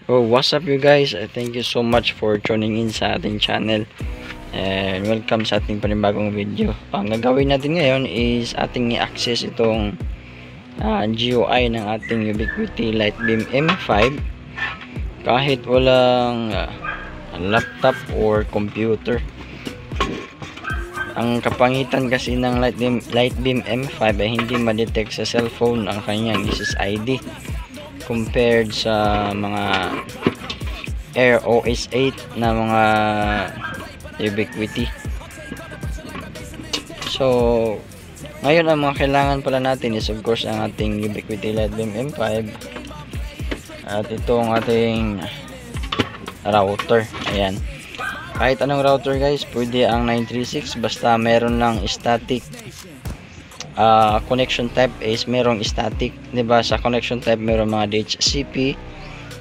Oh, what's up you guys? Thank you so much for tuning in sa ating channel and welcome sa ating panibagong video. Ang gagawin natin ngayon is ating i-access itong GUI ng ating Ubiquiti Lightbeam M5 kahit walang laptop or computer. Ang kapangitan kasi ng Lightbeam M5 ay hindi ma-detect sa cellphone ang kanyang SSID compared sa mga Air OS 8 na mga Ubiquiti. So ngayon ang mga kailangan pala natin is of course ang ating Ubiquiti Lightbeam M5 at itong ating router. Ayan, kahit anong router guys, pwede ang 936 basta meron lang static connection type is merong static, 'di ba? Sa connection type meron mga DHCP,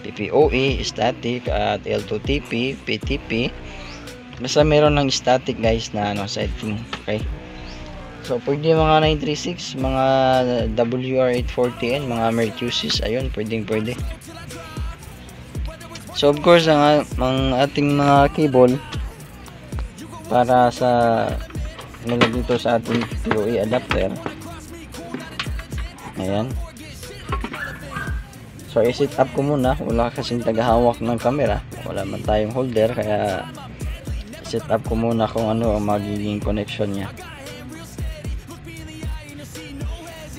PPOE, static at L2TP, PTP. Basta meron ng static guys na setting, okay? So pwede mga 936, mga WR840N, mga Mercusis, ayun, pwede. So of course ang ating mga cable para sa nilagay dito sa ating PoE adapter. Ayan. So i-set up ko muna, wala kasing tagahawak ng camera, wala man tayong holder, kaya set up ko muna kung ano ang magiging connection niya.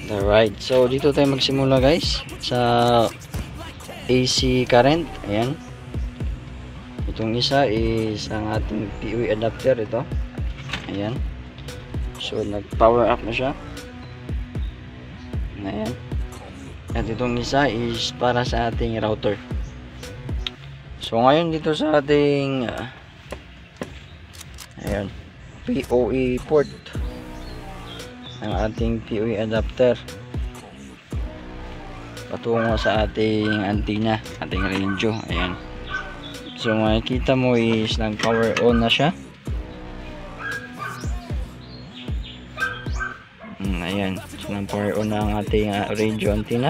Alright, so dito tayo magsimula guys sa AC current. Ayan, itong isa is ang ating PoE adapter, ito. Ayan, so nag power up na siya. Ayan, at itong isa is para sa ating router. So ngayon dito sa ating ayan, PoE port ng ating PoE adapter patungo sa ating antenna, ating radio. Ayan, so makikita mo is nag power on na siya. Ayan, so nag power on na ang ating radio antenna.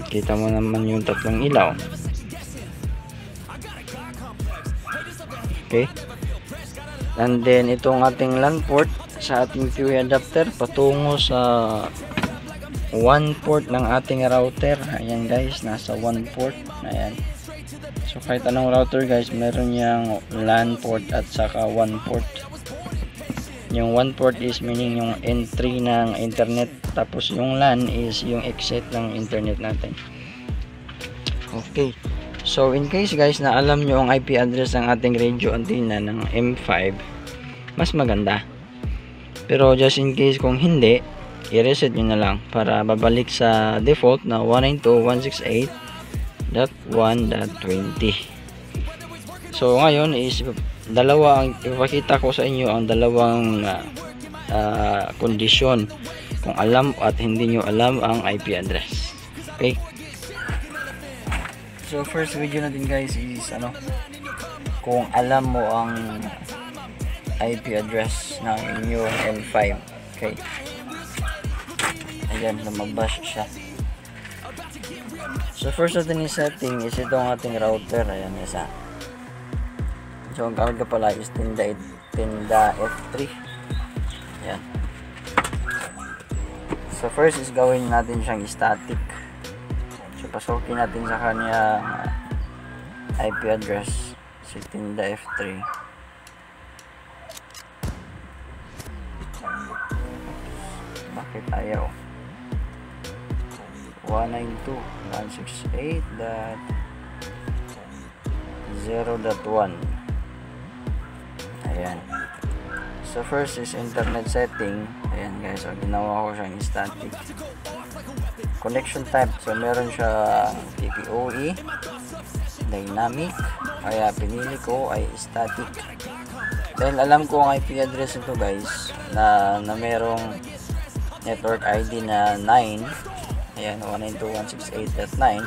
Kita mo naman yung tatlong ilaw. Okay, and then itong ating LAN port sa ating PoE adapter patungo sa one port ng ating router. Ayan guys, nasa one port. Ayan, so kahit anong router guys, meron yang LAN port at saka one port. Yung one port is meaning yung entry ng internet, tapos yung LAN is yung exit ng internet natin. Okay, so in case guys na alam nyo ang IP address ng ating radio antenna ng M5, mas maganda. Pero just in case kung hindi, i-reset nyo na lang para babalik sa default na 192.168.1.20. So ngayon is dalawa ang ipakita ko sa inyo, ang dalawang kondisyon kung alam at hindi nyo alam ang IP address. Okay, so first video natin guys is kung alam mo ang IP address ng inyong M5. Okay, ayan, lumabas siya. So first natin yung setting is itong ating router. Ayan, isa. So ang karga pala is tinda F3. Ayan. So first is gawin natin siyang static. So pasukin natin sa kanya IP address si tinda F3. Bakit ayaw? 192.168.0.1. Ayan. So first is internet setting. Ayan guys, so ginawa ko siyang static. Connection type, so meron siya PPOE, dynamic, kaya pinili ko ay static. Dahil alam ko ang IP address nito guys na merong network ID na 9. Ayan, 192.168.9.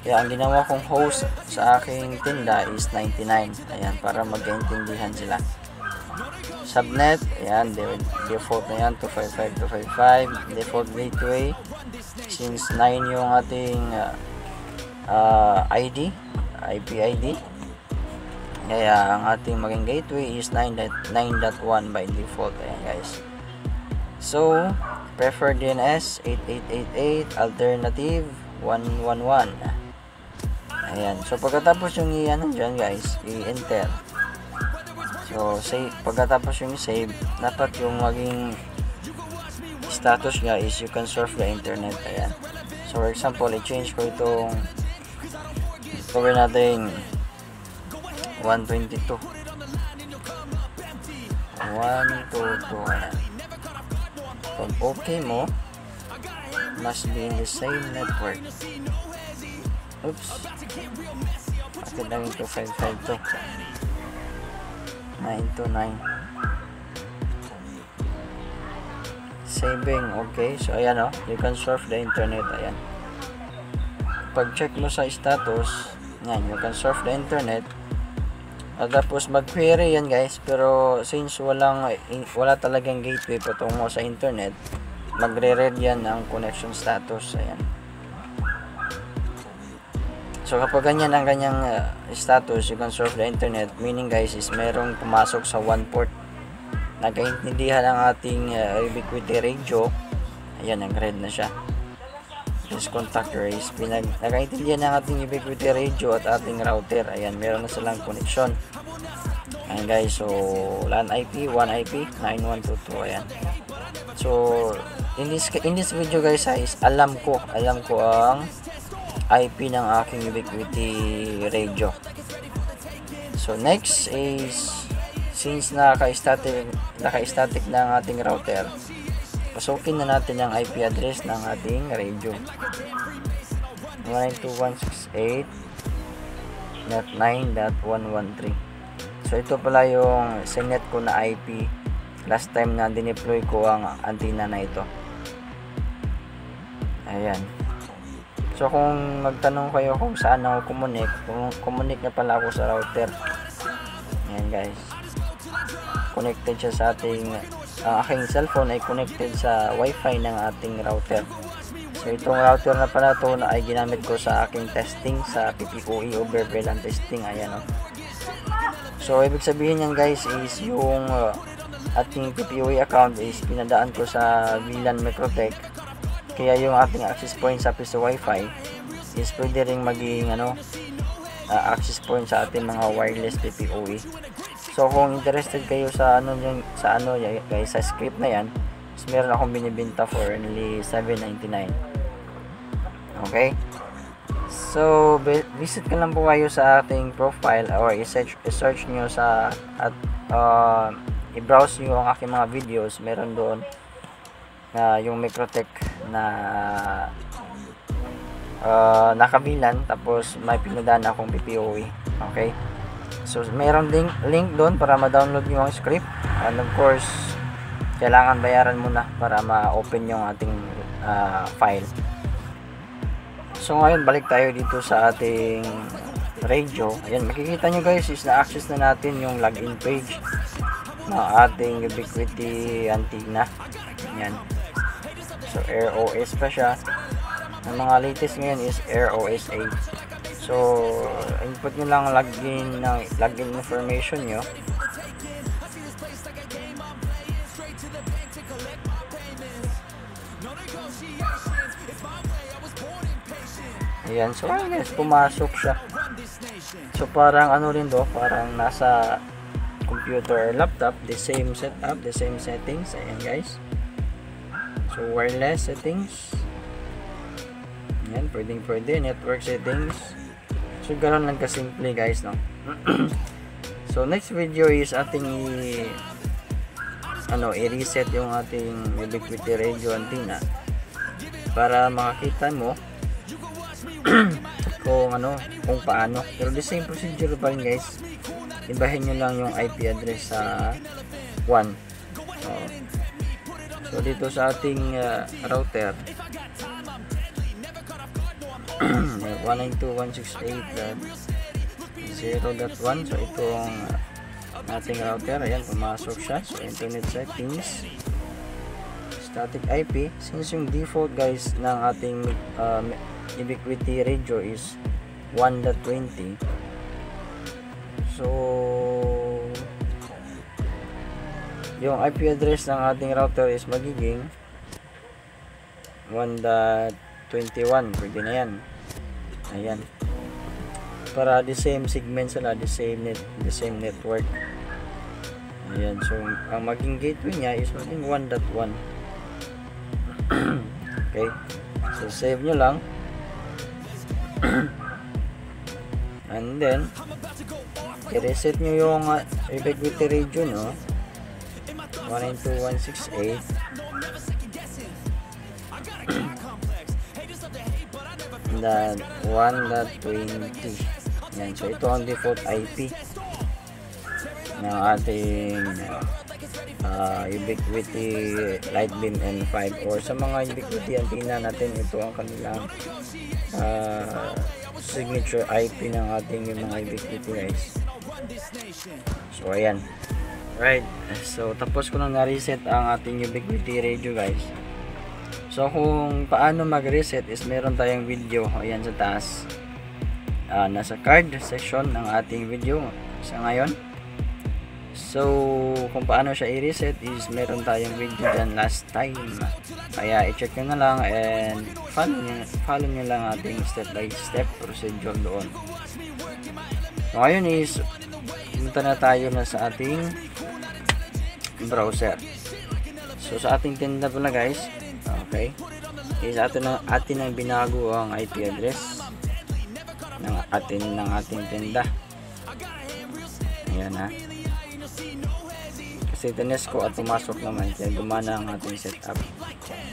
Kaya ang ginawa kong host sa aking tinda is 99. Ayan, para magkaintindihan sila. Subnet, ayan, default na yan, 255.255. Default gateway, since 9 yung ating ID, IP ID. Kaya ang ating maging gateway is 9.1 by default. Ayan guys. So, preferred DNS 8888, alternative 111. Ayan. So, pagkatapos yung i-ano dyan guys, i-enter. So, save. Pagkatapos yung save, dapat yung maging status niya is you can surf the internet. Ayan. So, for example, i-change ko itong gawin natin 122. 122. Ayan. Pag okay mo, must be in the same network. Oops. Bakit lang ito 552? 929. Saving, okay. So, ayan o. You can surf the internet. Ayan. Pag check mo sa status, yan, you can surf the internet. At tapos mag-query yan guys. Pero since wala talagang gateway patungo sa internet, magre-read yan ng connection status. Ayan. So kapag ganyan ang kanyang status, you can surf the internet, meaning guys is merong pumasok sa one port. Nagkaintindihan ang ating Ubiquiti Radio. Ayan, nag-red na siya. This contact race. Nagkaintindihan ang ating Ubiquiti Radio at ating router. Ayan, meron na silang connection. Ayan guys, so LAN IP, 1 IP, 9122. Ayan. So in this video guys is alam ko ang IP ng aking Ubiquiti Radio. So next is, since naka-static na ang ating router, pasukin na natin ang IP address ng ating radio. 192.168.9.113. So ito pala yung sinet ko na IP last time na dineploy ko ang antenna na ito. Ayan. So kung magtanong kayo kung saan ako connect na pala ako sa router. Ayan guys. Connected siya sa ating aking cellphone ay connected sa wifi ng ating router. So itong router na pala to na ay ginamit ko sa aking testing sa PPOE over VLAN testing. Ayan o. So ibig sabihin yan guys is yung ating PPOE account is pinadaan ko sa VLAN Microtech. Kaya yung ating access point sa piso wifi is pwede rin maging access point sa ating mga wireless PPOE. So kung interested kayo sa guys, sa script na yan, is meron akong binibenta for only $7.99. Okay? So visit ka lang po kayo sa ating profile or i-search nyo sa i-browse nyo ang aking mga videos. Meron doon yung Microtech na nakabilan, tapos may pinadaan akong PPOE. Okay, so meron link doon para ma-download nyo ang script, and of course kailangan bayaran muna para ma-open yung ating file. So ngayon balik tayo dito sa ating radio. Ayan, makikita nyo guys is na-access na natin yung login page ng ating Ubiquiti antenna. Ayan. So Air OS pa siya. Ang mga latest ngayon is Air OS 8. So input nyo lang login information nyo. Ayan, so guys, pumasok siya. So parang ano rin do, parang nasa computer or laptop, the same setup, the same settings. Ayan guys. So wireless settings. Ayan, pwede, network settings. So ganoon lang kasimple guys, no. So next video is ating i-reset yung ating Ubiquiti Radio antenna para makakita mo kung paano. Pero the same procedure pa rin guys. Ibahin nyo lang yung IP address sa 1. So dito sa ating router 192.168.0.1. So itong ating router, ayan, pumasok siya. So internet settings, static IP. Since yung default guys ng ating Ubiquiti Radio is 1.20. So yung IP address ng ating router is magiging 1.21. Pwede na yan. Ayan, para the same segment sila, the same network. Ayan, so ang maging gateway niya is maging 1.1. Okay, so save nyo lang. And then i-reset nyo yung ubiquity region, 192.168. Then 1.20. Yan, so ito ang default IP ng ating Ubiquiti Lightbeam M5, or sa mga Ubiquiti antenna natin, ito ang kanilang signature IP ng ating yung mga Ubiquiti, guys. So ayan, right, so tapos ko na na-reset ang ating Ubiquiti radio, guys. So kung paano mag-reset is meron tayong video, ayan sa taas, nasa card section ng ating video sa ngayon. So kung paano siya i-reset is meron tayong video dyan last time, kaya i-check nyo na lang and follow nyo lang ating step by step procedure doon. So ngayon is punta na tayo na sa ating browser. So sa ating tinda pala, guys, okay, is atin ang binago ang IP address ng ating tinda. Ayan, ha, kasi tinest ko at pumasok naman, kaya gumana ang ating setup.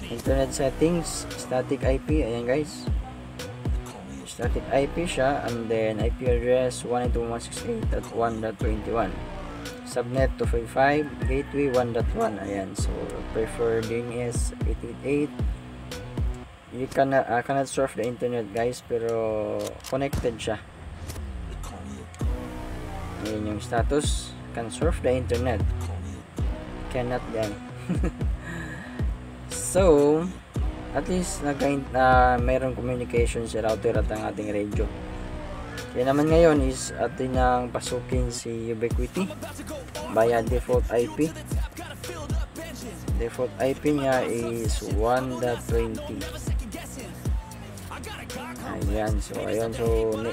Internet settings, static IP, ayan guys, static IP siya, and then IP address 192.168.1.21, subnet 255, gateway 1.1. ayan, so preferred DNS 888. You cannot surf the internet, guys, pero connected siya. Ayan yung status, can surf the internet, cannot yan. So at least mayroong communication si router at ang ating radio. Kaya naman ngayon is atin nang pasukin si Ubiquiti via default IP. Default IP niya is 1.20. Ayan, so ayun, so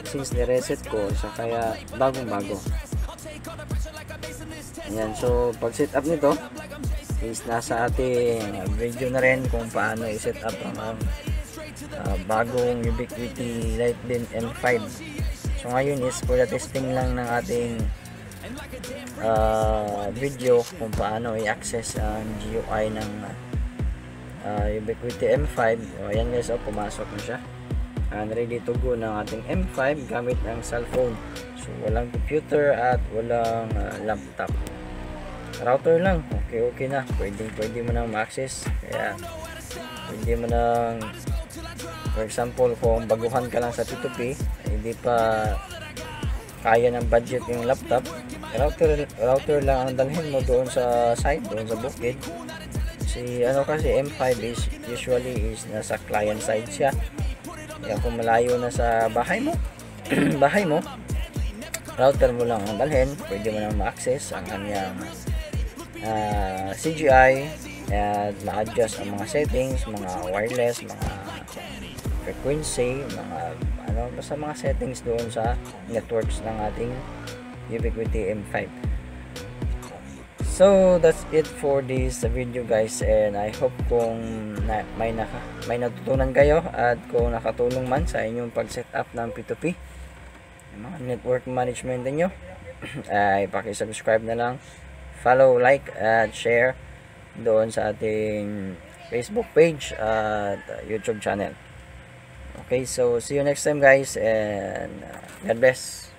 since ni-reset ko, so kaya bagong-bago. Ayan, so pag set up nito is nasa ating video na rin kung paano i-set up ang bagong Ubiquiti Lightbeam M5. So ngayon is for the testing lang ng ating video kung paano i-access ang GUI ng Ubiquiti M5. O ayan guys, pumasok na siya and ready to go ng ating M5 gamit ng cellphone. So walang computer at walang laptop, router lang, okay na, pwede mo nang ma-access. Kaya pwede mo nang, for example, kung baguhan ka lang sa P2P, hindi pa kaya ng budget yung laptop, router lang ang dalhin mo doon sa site, doon sa bukid. Kasi M5 is usually is nasa client side siya. Kaya kung malayo na sa bahay mo router mo lang ang dalhin, pwede mo nang ma-access ang kanyang CGI at ma-adjust ang mga settings, mga wireless, mga frequency, basta mga settings doon sa networks ng ating Ubiquiti M5. So that's it for this video, guys, and I hope kung may natutunan kayo at kung nakatulong man sa inyong pag-set up ng P2P, mga network management niyo, ay paki-subscribe na lang, follow, like at share doon sa ating Facebook page at YouTube channel. Okay, so see you next time, guys, and God bless.